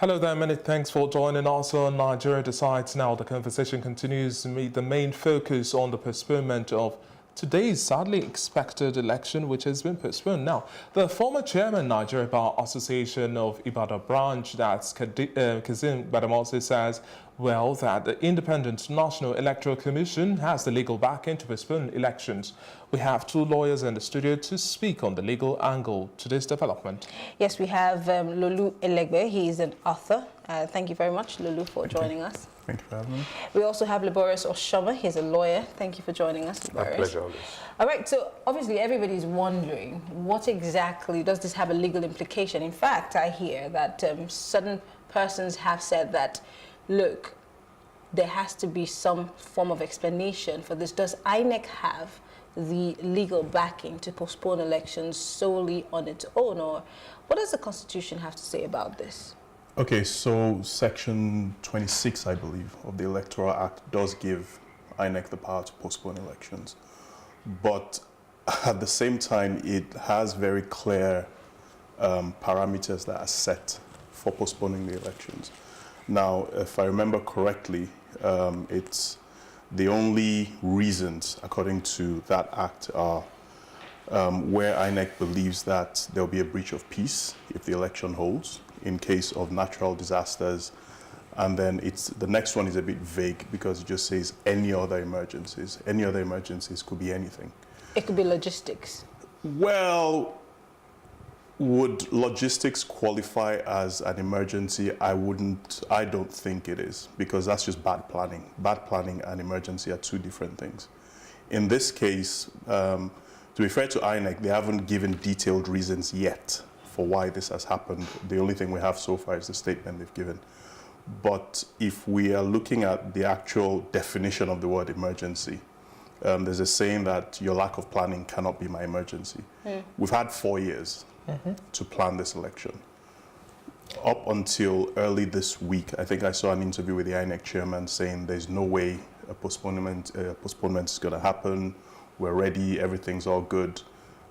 Hello there, many thanks for joining us on Nigeria Decides Now. The conversation continues to meet the main focus on the postponement of today's sadly expected election, which has been postponed. Now, the former chairman, Nigeria Bar Association of Ibadan branch, that's Kazim Badamasi, says, well, that the Independent National Electoral Commission has the legal backing to postpone elections. We have two lawyers in the studio to speak on the legal angle to this development. Yes, we have Lolu Elegbe. He is an author. Thank you very much, Lolu, for joining us. Thank you for having me. We also have Liborous Oshoma. He's a lawyer. Thank you for joining us, Liborous. My pleasure, always. All right, so obviously everybody's wondering, what exactly does this have a legal implication? In fact, I hear that certain persons have said that, look, there has to be some form of explanation for this. Does INEC have the legal backing to postpone elections solely on its own, or what does the Constitution have to say about this? Okay, so Section 26, I believe, of the Electoral Act does give INEC the power to postpone elections. But at the same time, it has very clear parameters that are set for postponing the elections. Now, if I remember correctly, it's the only reasons, according to that act, are where INEC believes that there will be a breach of peace if the election holds, in case of natural disasters. And then the next one is a bit vague because it just says any other emergencies. Any other emergencies could be anything. It could be logistics. Well, would logistics qualify as an emergency? I don't think it is, because that's just bad planning. Bad planning and emergency are two different things. In this case, to be fair to INEC, they haven't given detailed reasons yet for why this has happened. The only thing we have so far is the statement they've given. But if we are looking at the actual definition of the word emergency, there's a saying that your lack of planning cannot be my emergency. We've had 4 years to plan this election. Up until early this week, I think I saw an interview with the INEC chairman saying there's no way a postponement is going to happen. We're ready, everything's all good.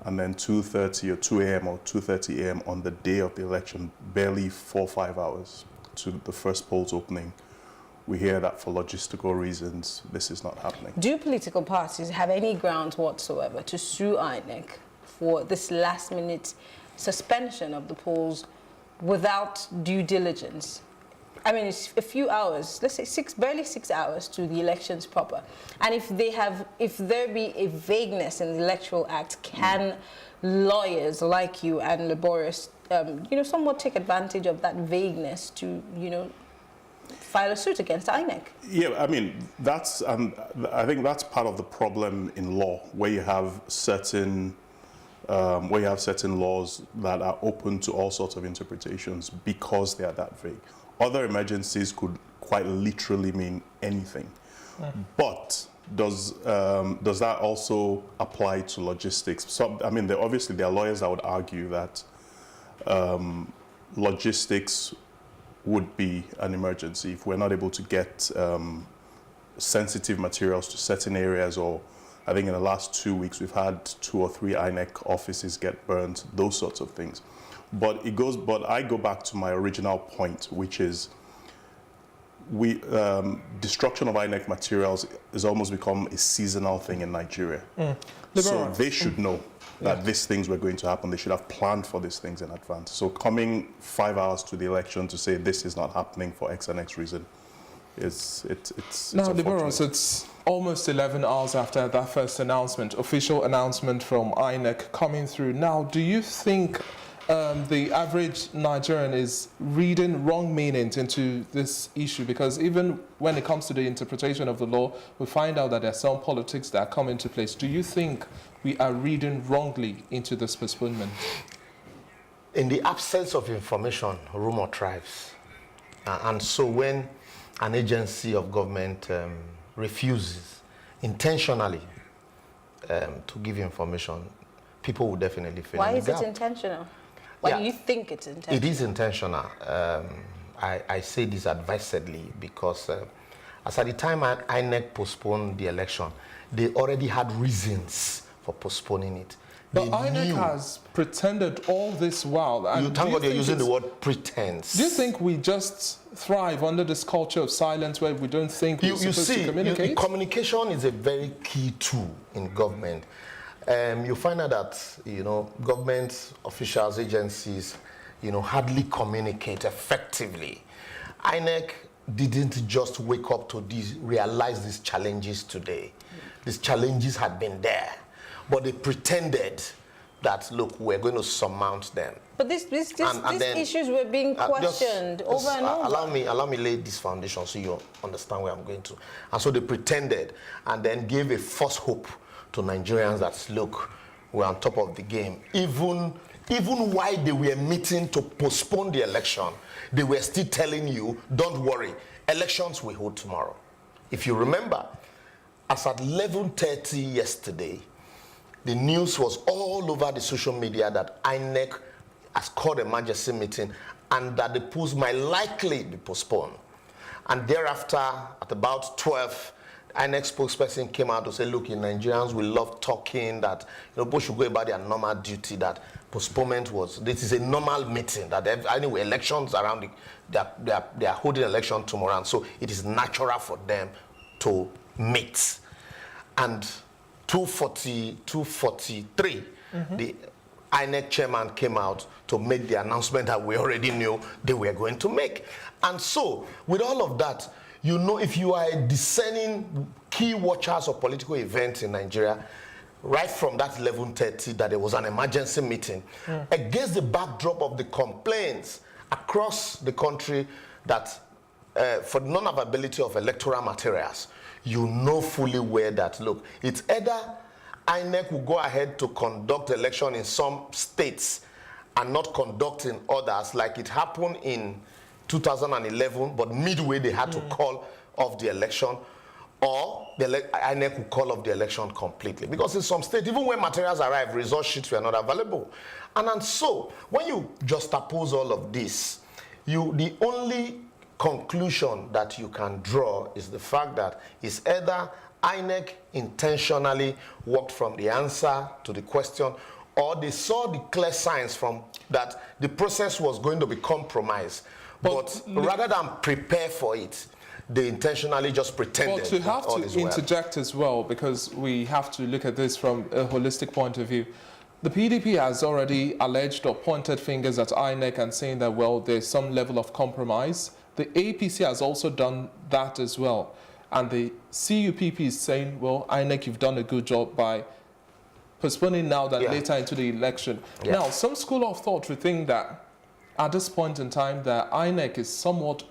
And then 2:30 or 2 a.m. or 2:30 a.m. on the day of the election, barely 4 or 5 hours to the first polls opening, we hear that for logistical reasons, this is not happening. Do political parties have any grounds whatsoever to sue INEC for this last-minute suspension of the polls without due diligence? I mean, it's a few hours, let's say barely 6 hours to the elections proper. And if there be a vagueness in the Electoral Act, can lawyers like you and Liborous, somewhat take advantage of that vagueness to, file a suit against INEC? Yeah, I mean, I think that's part of the problem in law, where you have certain laws that are open to all sorts of interpretations because they are that vague. Other emergencies could quite literally mean anything. But does that also apply to logistics? So, I mean, obviously there are lawyers that would argue that logistics would be an emergency if we're not able to get sensitive materials to certain areas, or I think in the last 2 weeks we've had 2 or 3 INEC offices get burnt, those sorts of things. But I go back to my original point, which is destruction of INEC materials has almost become a seasonal thing in Nigeria. So they should know that these things were going to happen. They should have planned for these things in advance. So coming 5 hours to the election to say this is not happening for X and X reason, it's now, Liborous, it's almost 11 hours after that first official announcement from INEC coming through. Now, do you think the average Nigerian is reading wrong meanings into this issue? Because even when it comes to the interpretation of the law, we find out that there are some politics that come into place. Do you think we are reading wrongly into this postponement? In the absence of information, rumor thrives. And so when an agency of government refuses intentionally to give information, people will definitely feel Why is it intentional? Why do you think it's intentional? It is intentional. I say this advisedly because as at the time INEC postponed the election, they already had reasons for postponing it. But INEC has pretended all this while. And you thank God you're using the word pretense. Do you think we just thrive under this culture of silence where we don't think we're supposed to communicate? Communication is a very key tool in government. You find out that, government officials, agencies, hardly communicate effectively. INEC didn't just wake up to realize these challenges today. These challenges had been there, but they pretended that, look, we're going to surmount them. But these issues were being questioned over and over. Allow me lay this foundation so you understand where I'm going to. And so they pretended and then gave a false hope to Nigerians that, look, we're on top of the game. Even while they were meeting to postpone the election, they were still telling you, don't worry, elections will hold tomorrow. If you remember, as at 11:30 yesterday, the news was all over the social media that INEC has called an emergency meeting and that the polls might likely be postponed. And thereafter, at about 12, INEC spokesperson came out to say, look, Nigerians, we love talking, that people should go about their normal duty, that postponement this is a normal meeting, that anyway, elections around, they are holding election tomorrow, and so it is natural for them to meet. And 2:43, the INEC chairman came out to make the announcement that we already knew they were going to make. And so, with all of that, if you are discerning key watchers of political events in Nigeria, right from that 11:30 that there was an emergency meeting, against the backdrop of the complaints across the country that for non-availability of electoral materials, you know fully well that, look, it's either INEC will go ahead to conduct election in some states and not conduct in others, like it happened in 2011, but midway they had to call off the election, or the INEC will call off the election completely. Because in some states, even when materials arrive, result sheets were not available. And so, when you juxtapose all of this, the only conclusion that you can draw is the fact that it's either INEC intentionally walked from the answer to the question, or they saw the clear signs from that the process was going to be compromised. But rather than prepare for it, they intentionally just pretended. But to have to interject as well, because we have to look at this from a holistic point of view. The PDP has already alleged or pointed fingers at INEC and saying that, well, there's some level of compromise. The APC has also done that as well. And the CUPP is saying, well, INEC, you've done a good job by postponing now than later into the election. Now, some school of thought would think that at this point in time that INEC is somewhat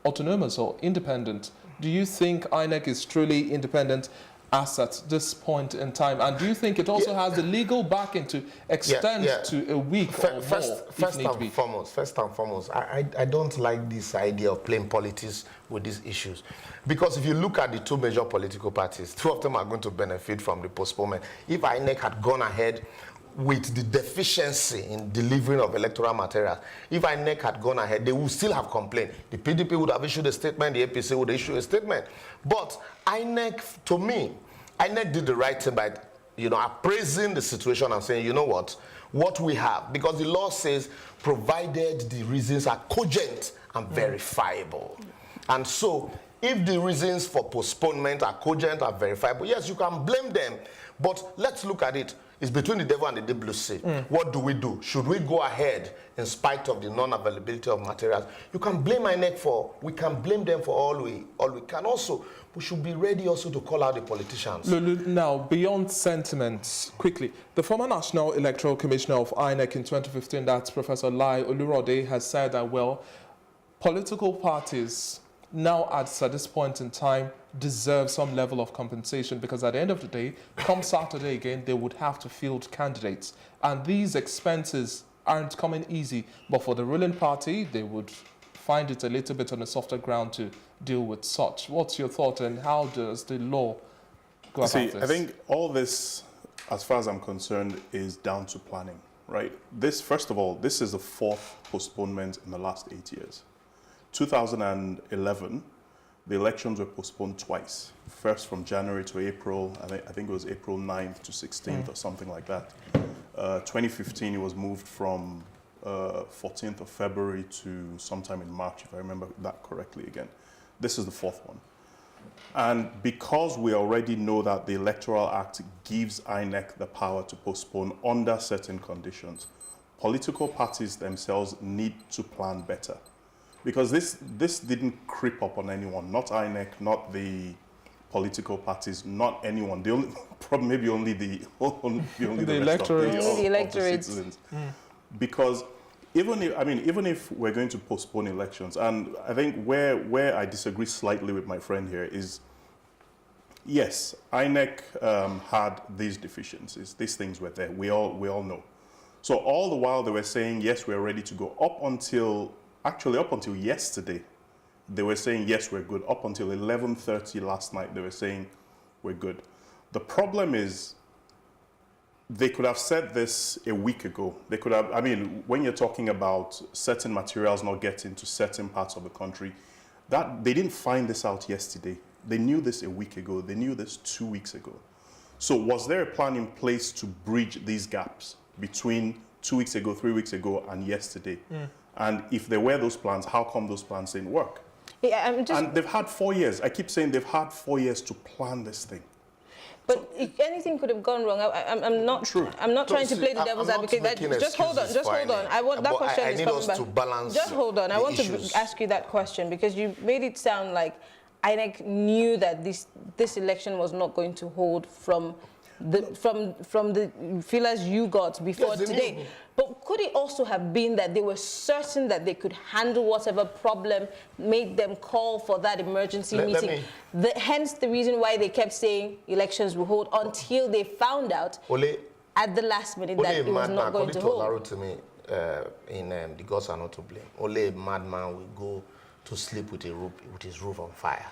autonomous or independent. Do you think INEC is truly independent as at this point in time? And do you think it also has the legal backing to extend to a week or more? First and foremost, I don't like this idea of playing politics with these issues. Because if you look at the two major political parties, two of them are going to benefit from the postponement. If INEC had gone ahead with the deficiency in delivering of electoral materials, if INEC had gone ahead, they would still have complained. The PDP would have issued a statement, the APC would issue a statement. But INEC, to me, INEC did the right thing by, appraising the situation and saying, you know what we have, because the law says, provided the reasons are cogent and verifiable. And so, if the reasons for postponement are cogent and verifiable, yes, you can blame them. But let's look at it. It's between the devil and the deep blue sea. What do we do? Should we go ahead in spite of the non-availability of materials? You can blame INEC we can blame them for all we can. Also, we should be ready also to call out the politicians. Lolu, now, beyond sentiments, quickly, the former National Electoral Commissioner of INEC in 2015, that's Professor Lai Olurode, has said that, well, political parties now at this point in time deserve some level of compensation, because at the end of the day, come Saturday again, they would have to field candidates. And these expenses aren't coming easy, but for the ruling party, they would find it a little bit on a softer ground to deal with such. What's your thought, and how does the law go about this? I think all this, as far as I'm concerned, is down to planning, right? First of all, this is the fourth postponement in the last 8 years. 2011, the elections were postponed twice. First from January to April, I think it was April 9th to 16th or something like that. 2015, it was moved from 14th of February to sometime in March, if I remember that correctly again. This is the fourth one. And because we already know that the Electoral Act gives INEC the power to postpone under certain conditions, political parties themselves need to plan better. Because this didn't creep up on anyone, not INEC, not the political parties, not anyone. The only problem, maybe only the electorate, of the electorate. citizens. Because even if we're going to postpone elections, and I think where I disagree slightly with my friend here is, yes, INEC had these deficiencies. These things were there. We all know. So all the while they were saying, yes, we're ready to go. Up until yesterday, they were saying, yes, we're good. Up until 11:30 last night, they were saying, we're good. The problem is, they could have said this a week ago. They could have, when you're talking about certain materials not getting to certain parts of the country, that they didn't find this out yesterday. They knew this a week ago. They knew this 2 weeks ago. So was there a plan in place to bridge these gaps between 2 weeks ago, 3 weeks ago, and yesterday? And if there were those plans, how come those plans didn't work? Yeah, and they've had 4 years. I keep saying they've had 4 years to plan this thing. But if anything could have gone wrong, I'm not. True. I'm not trying to play the devil's advocate. Just hold on. Just hold on. I want that question is coming back. To balance just hold on. I want issues. to ask you that question because you made it sound like INEC knew that this election was not going to hold from the feelers you got before today. Knew. But could it also have been that they were certain that they could handle whatever problem made them call for that emergency meeting? Hence the reason why they kept saying elections will hold until they found out at the last minute that it was not going to hold. According to Lolu to me, in the gods are not to blame. Only a madman will go to sleep with his roof on fire.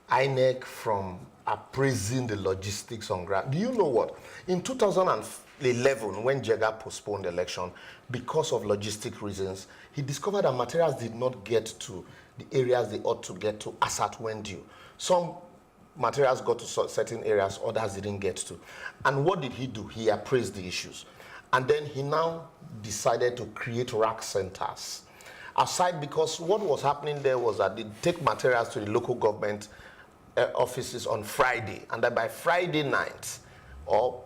INEC, from appraising the logistics on ground. Do you know what? In 2011, when Jega postponed the election, because of logistic reasons, he discovered that materials did not get to the areas they ought to get to as at when due. Some materials got to certain areas, others didn't get to. And what did he do? He appraised the issues. And then he now decided to create rack centers. Aside, because what was happening there was that they take materials to the local government offices on Friday, and that by Friday night or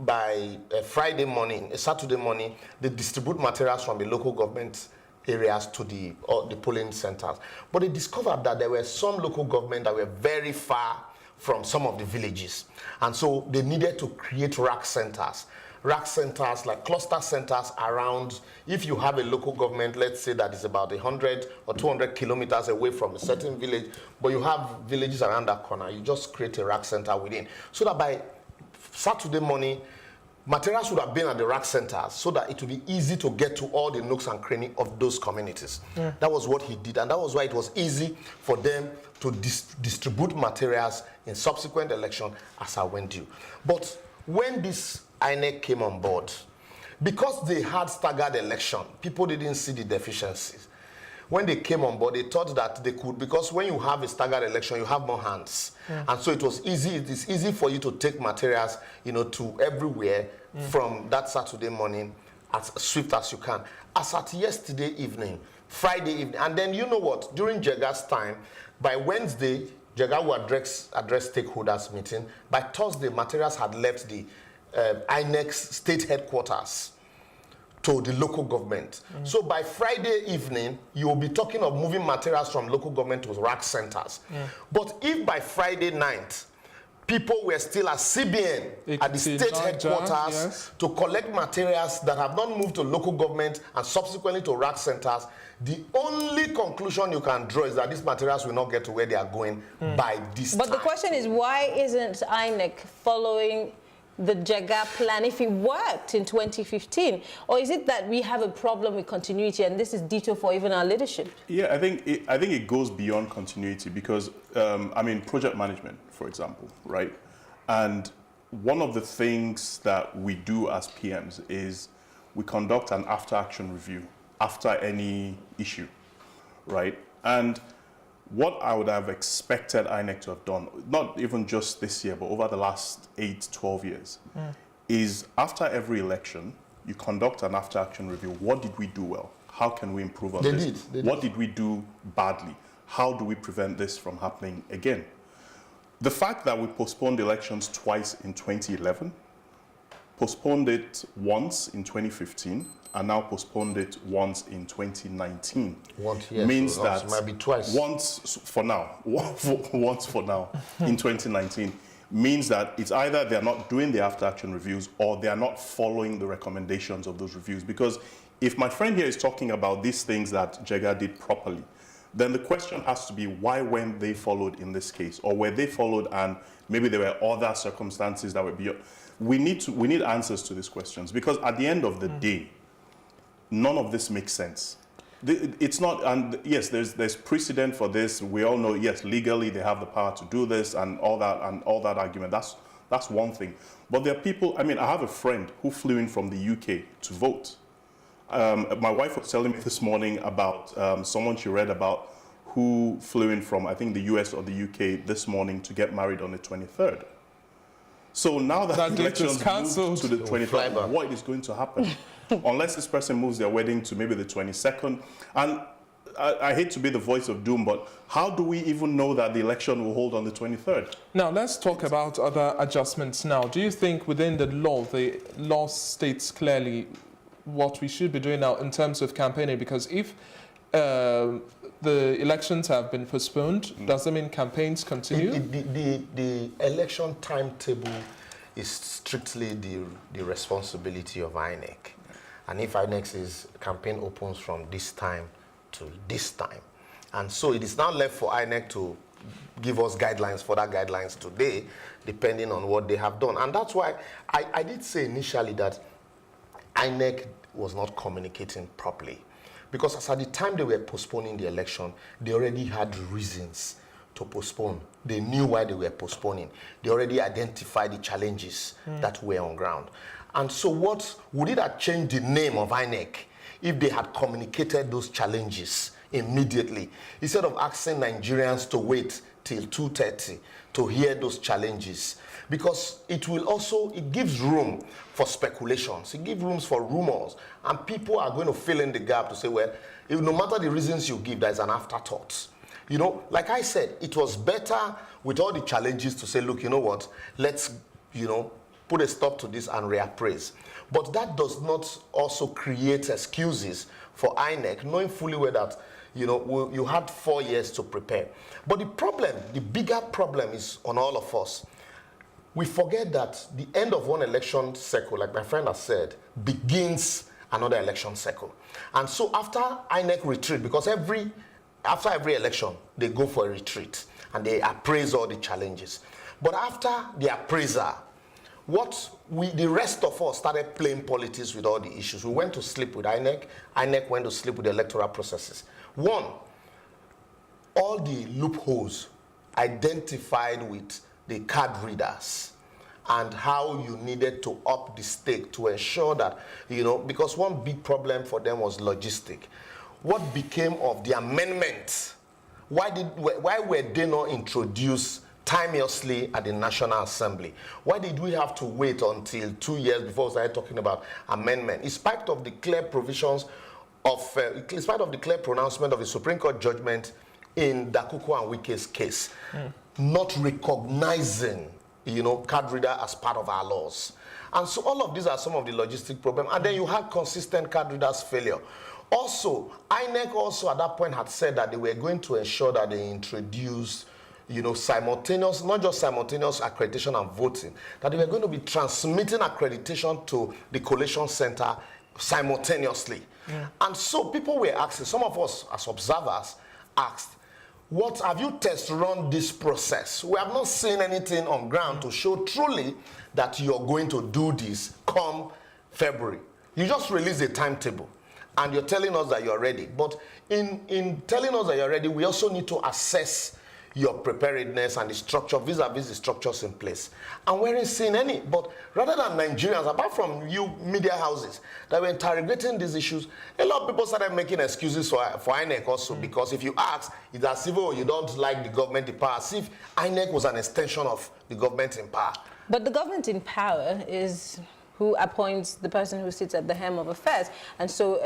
by Friday morning, Saturday morning, they distribute materials from the local government areas to the polling centers. But they discovered that there were some local government that were very far from some of the villages, and so they needed to create rack centers. Rack centers, like cluster centers around, if you have a local government, let's say that is about 100 or 200 kilometers away from a certain village, but you have villages around that corner, you just create a rack center within. So that by Saturday morning, materials would have been at the rack centers so that it would be easy to get to all the nooks and crannies of those communities. That was what he did, and that was why it was easy for them to distribute materials in subsequent election as I went due. But when this INEC came on board, because they had staggered election, people didn't see the deficiencies. When they came on board, they thought that they could, because when you have a staggered election, you have more hands. And so it was easy, it is easy for you to take materials, to everywhere from that Saturday morning as swift as you can. As at yesterday evening, Friday evening, and then you know what, during Jega's time, by Wednesday, Jega will address stakeholders meeting. By Thursday, materials had left the INEC's state headquarters to the local government. So by Friday evening, you will be talking of moving materials from local government to rack centers. But if by Friday night, people were still at CBN, at the state headquarters, to collect materials that have not moved to local government and subsequently to rack centers, the only conclusion you can draw is that these materials will not get to where they are going by this time. But the question is, why isn't INEC following the Jega plan if it worked in 2015? Or is it that we have a problem with continuity and this is ditto for even our leadership? Yeah, I think it goes beyond continuity because, project management, for example, right? And one of the things that we do as PMs is we conduct an after-action review after any issue, right? And what I would have expected INEC to have done, not even just this year, but over the last 8, 12 years, is after every election, you conduct an after-action review. What did we do well? How can we improve on this? What did we do badly? How do we prevent this from happening again? The fact that we postponed elections twice in 2011, postponed it once in 2015, and now postponed it once in 2019, means so that it might be twice. Once for now in 2019, means that it's either they're not doing the after-action reviews or they're not following the recommendations of those reviews. Because if my friend here is talking about these things that Jega did properly, then the question has to be, why weren't they followed in this case? Or were they followed and maybe there were other circumstances that were beyond? We need answers to these questions, because at the end of the day, none of this makes sense. It's not, and yes, there's precedent for this. We all know, yes, legally they have the power to do this and all that argument. That's one thing. But there are people, I mean, I have a friend who flew in from the UK to vote. My wife was telling me this morning about someone she read about who flew in from, I think, the US or the UK this morning to get married on the 23rd. So now that the election's moved to the 23rd, what is going to happen? Unless this person moves their wedding to maybe the 22nd. And I hate to be the voice of doom, but how do we even know that the election will hold on the 23rd? Now, let's talk about other adjustments now. Do you think within the law states clearly what we should be doing now in terms of campaigning? Because if the elections have been postponed, does that mean campaigns continue? The election timetable is strictly the responsibility of INEC. And if INEC says campaign opens from this time to this time, and so it is now left for INEC to give us guidelines, further guidelines today, depending on what they have done. And that's why I did say initially that INEC was not communicating properly. Because as at the time they were postponing the election, they already had reasons to postpone. They knew why they were postponing. They already identified the challenges that were on ground. And so would it have changed the name of INEC if they had communicated those challenges immediately, instead of asking Nigerians to wait till 2:30 to hear those challenges? Because it gives room for speculations, it gives room for rumors, and people are going to fill in the gap to say, well, no matter the reasons you give, there's an afterthought. You know, like I said, it was better with all the challenges to say, look, you know what, let's, put a stop to this and reappraise. But that does not also create excuses for INEC, knowing fully well that, you had 4 years to prepare. But the bigger problem is on all of us. We forget that the end of one election cycle, like my friend has said, begins another election cycle. And so after INEC retreat, because after every election, they go for a retreat and they appraise all the challenges. But after the appraiser, the rest of us started playing politics with all the issues. We went to sleep with INEC. INEC went to sleep with the electoral processes. One, all the loopholes identified with the card readers and how you needed to up the stake to ensure that, because one big problem for them was logistic. What became of the amendment? Why were they not introduced timeously at the National Assembly? Why did we have to wait until 2 years before we started talking about amendment? In spite of the clear provisions in spite of the clear pronouncement of the Supreme Court judgment in Dakuko and Wike's case, not recognizing, card reader as part of our laws. And so all of these are some of the logistic problems. And then you had consistent card readers failure. Also, INEC also at that point had said that they were going to ensure that they introduced simultaneous, not just simultaneous accreditation and voting, that they were going to be transmitting accreditation to the collation center simultaneously. And so people were asking, some of us as observers asked, what have you test run this process? We have not seen anything on ground to show truly that you're going to do this come February. You just release a timetable and you're telling us that you're ready. But in telling us that you're ready, we also need to assess your preparedness and the structure, vis-a-vis the structures in place. And we haven't seen any. But rather than Nigerians, apart from you media houses that were interrogating these issues, a lot of people started making excuses for INEC also, because if you ask, it's as if you don't like the government in power, as if INEC was an extension of the government in power. But the government in power is who appoints the person who sits at the helm of affairs. And so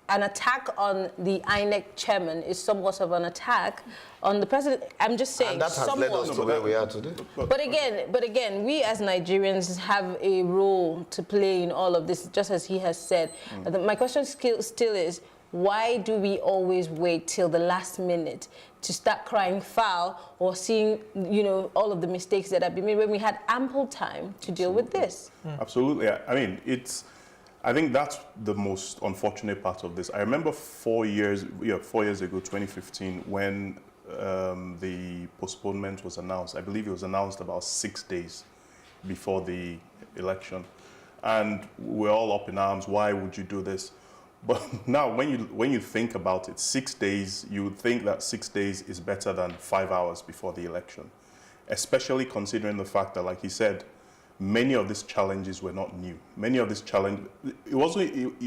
an attack on the INEC chairman is somewhat of an attack on the president. I'm just saying, and that has led us to where we are today. But again, we as Nigerians have a role to play in all of this, just as he has said. My question still is, why do we always wait till the last minute to start crying foul or seeing, all of the mistakes that have been made when we had ample time to deal with this? Absolutely. I mean, I think that's the most unfortunate part of this. I remember 4 years ago, 2015, when the postponement was announced. I believe it was announced about 6 days before the election. And we're all up in arms. Why would you do this? But now, when you think about it, 6 days, you would think that 6 days is better than 5 hours before the election, especially considering the fact that, like he said, many of these challenges were not new. Many of these challenges, it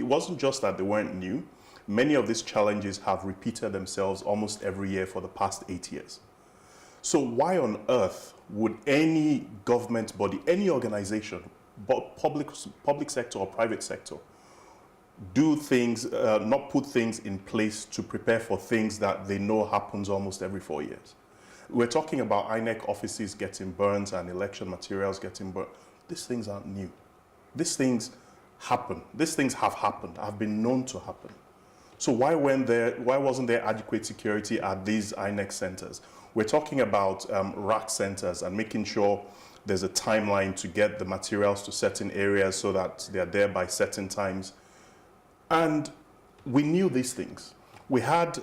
wasn't just that they weren't new. Many of these challenges have repeated themselves almost every year for the past 8 years. So why on earth would any government body, any organization, public sector or private sector, do things, not put things in place to prepare for things that they know happens almost every 4 years? We're talking about INEC offices getting burnt and election materials getting burnt. These things aren't new. These things happen. These things have happened, have been known to happen. So why wasn't there adequate security at these INEC centers? We're talking about rack centers and making sure there's a timeline to get the materials to certain areas so that they're there by certain times. And we knew these things. We had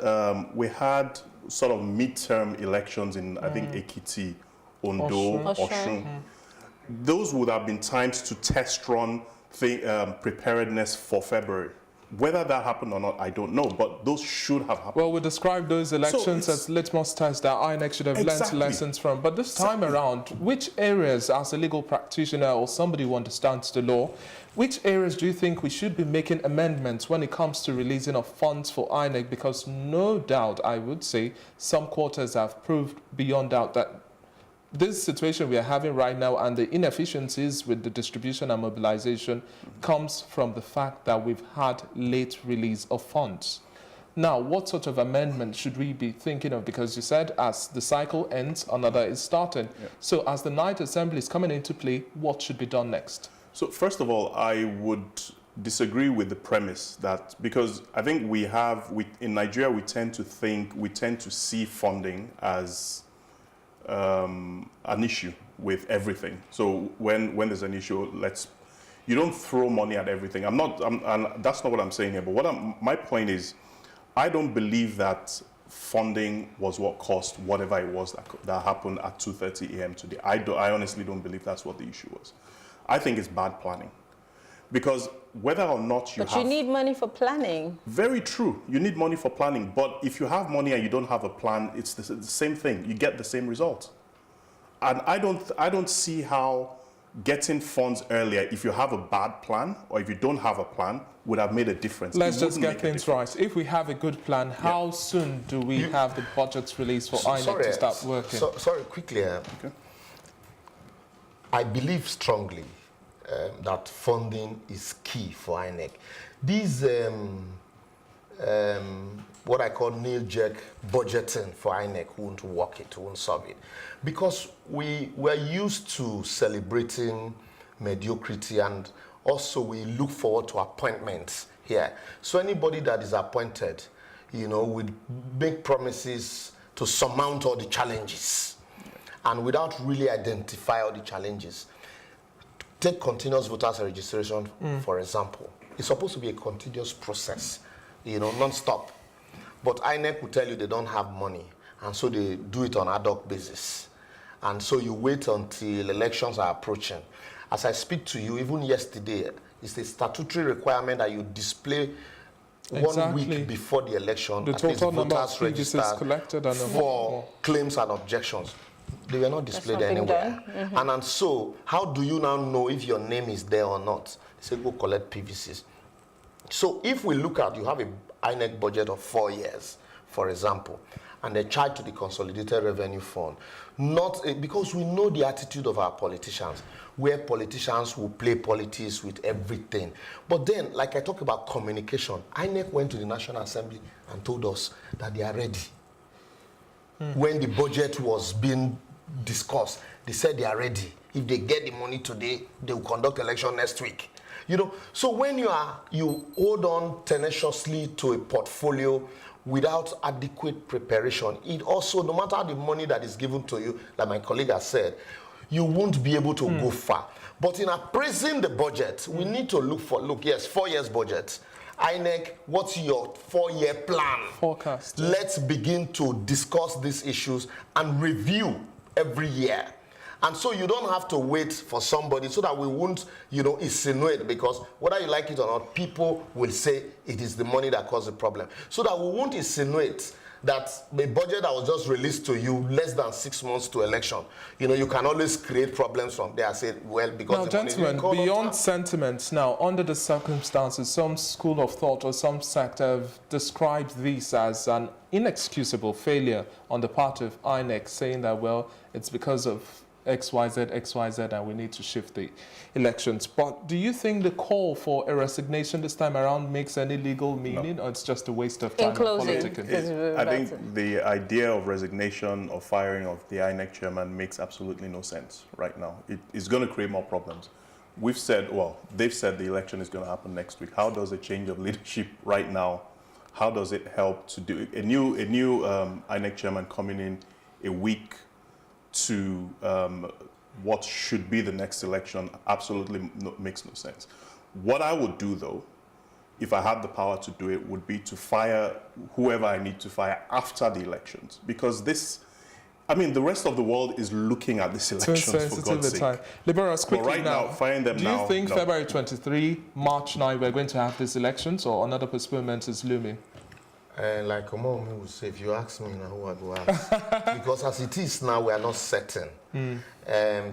sort of midterm elections in, I think, Ekiti, Ondo, Oshun. Those would have been times to test run preparedness for February. Whether that happened or not, I don't know, but those should have happened. Well, we describe those elections as litmus tests that INEC should have learned lessons from. But this time around, which areas, as a legal practitioner or somebody who understands the law, which areas do you think we should be making amendments when it comes to releasing of funds for INEC? Because no doubt, I would say, some quarters have proved beyond doubt that this situation we are having right now and the inefficiencies with the distribution and mobilization comes from the fact that we've had late release of funds. Now, what sort of amendment should we be thinking of? Because you said as the cycle ends, another is starting. Yeah. So as the night assembly is coming into play, what should be done next? So first of all, I would disagree with the premise that, because I think in Nigeria, we tend to see funding as an issue with everything. So when there's an issue, you don't throw money at everything. That's not what I'm saying here. But my point is, I don't believe that funding was what caused whatever it was that happened at 2:30 a.m. today. I honestly don't believe that's what the issue was. I think it's bad planning. Because whether or not you you need money for planning. Very true. You need money for planning. But if you have money and you don't have a plan, it's the same thing. You get the same result. And I don't see how getting funds earlier, if you have a bad plan or if you don't have a plan, would have made a difference. Let's just get things right. If we have a good plan, how soon do we have the budgets released for INEC to start working? Sorry, quickly. Okay. I believe strongly that funding is key for INEC. These, what I call knee-jerk budgeting for INEC won't work it, won't solve it. Because we're used to celebrating mediocrity, and also we look forward to appointments here. So anybody that is appointed, will make promises to surmount all the challenges, and without really identify all the challenges. Take continuous voters registration, for example. It's supposed to be a continuous process, non-stop. But INEC will tell you they don't have money, and so they do it on ad hoc basis. And so you wait until elections are approaching. As I speak to you, even yesterday, it's a statutory requirement that you display 1 week before the election, the total number of PVCs collected for claims and objections. They were not displayed anywhere. And so, how do you now know if your name is there or not? They say, go collect PVCs. So if we look at, you have a INEC budget of 4 years, for example, and they charge to the Consolidated Revenue Fund, not because we know the attitude of our politicians, where politicians will play politics with everything. But then, like I talk about communication, INEC went to the National Assembly and told us that they are ready. When the budget was being discussed, they said they are ready. If they get the money today, they will conduct election next week. You know, so when you hold on tenaciously to a portfolio without adequate preparation, it also, no matter the money that is given to you, like my colleague has said, you won't be able to go far. But in appraising the budget, we need to look, yes, 4 years budget. INEC, what's your 4-year plan? Forecast. Let's begin to discuss these issues and review every year. And so you don't have to wait for somebody, so that we won't, insinuate, because whether you like it or not, people will say it is the money that caused the problem. So that we won't insinuate that the budget that was just released to you less than 6 months to election, you can always create problems from there. I say, well, because now, gentlemen, beyond sentiments, now, under the circumstances, some school of thought or some sector have described this as an inexcusable failure on the part of INEC, saying that, well, it's because of XYZ, and we need to shift the elections. But do you think the call for a resignation this time around makes any legal meaning, or it's just a waste of time? In closing, I think the idea of resignation or firing of the INEC chairman makes absolutely no sense right now. It's going to create more problems. We've said, well, they've said the election is going to happen next week. How does a change of leadership right now, how does it help to do it? A new INEC chairman coming in a week to what should be the next election absolutely makes no sense. What I would do, though, if I had the power to do it, would be to fire whoever I need to fire after the elections. Because the rest of the world is looking at this election, for God's sake. Liborous, quickly right now, firing them now. Do you think February 23, March 9, we're going to have these elections, or another postponement is looming? Like Omomi would say, if you ask me now, who I go ask? Because as it is now, we are not certain.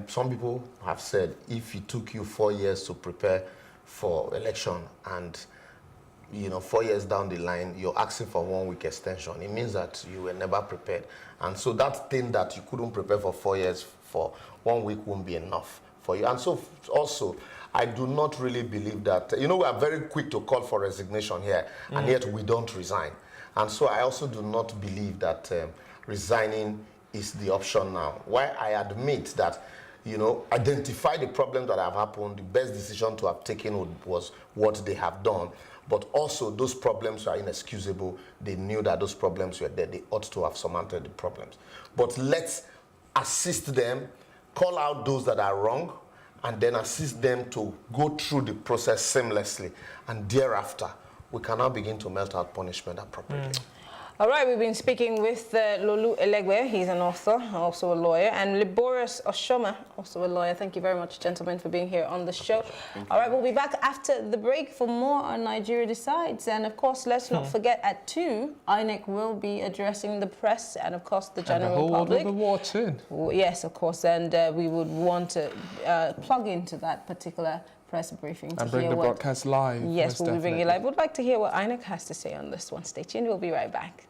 Some people have said, if it took you 4 years to prepare for election, and 4 years down the line, you're asking for 1 week extension, it means that you were never prepared. And so that thing that you couldn't prepare for 4 years, for 1 week won't be enough for you. And so also, I do not really believe that, we are very quick to call for resignation here, and yet we don't resign. And so I also do not believe that resigning is the option now. Why I admit that, identify the problems that have happened, the best decision to have taken was what they have done. But also those problems are inexcusable. They knew that those problems were there. They ought to have surmounted the problems. But let's assist them, call out those that are wrong, and then assist them to go through the process seamlessly. And thereafter, we can now begin to melt out punishment appropriately. All right, we've been speaking with Lolu Elegbe. He's an author, also a lawyer, and Liborous Oshoma, also a lawyer. Thank you very much, gentlemen, for being here on the show. All right, we'll be back after the break for more on Nigeria Decides. And, of course, let's not forget at 2, INEC will be addressing the press and, of course, the general public. And the whole world will be watching. Yes, of course, and we would want to plug into that particular press briefing to and bring hear the broadcast live. Yes, we'll be bringing it live. We'd like to hear what INEC has to say on this one. Stay tuned. We'll be right back.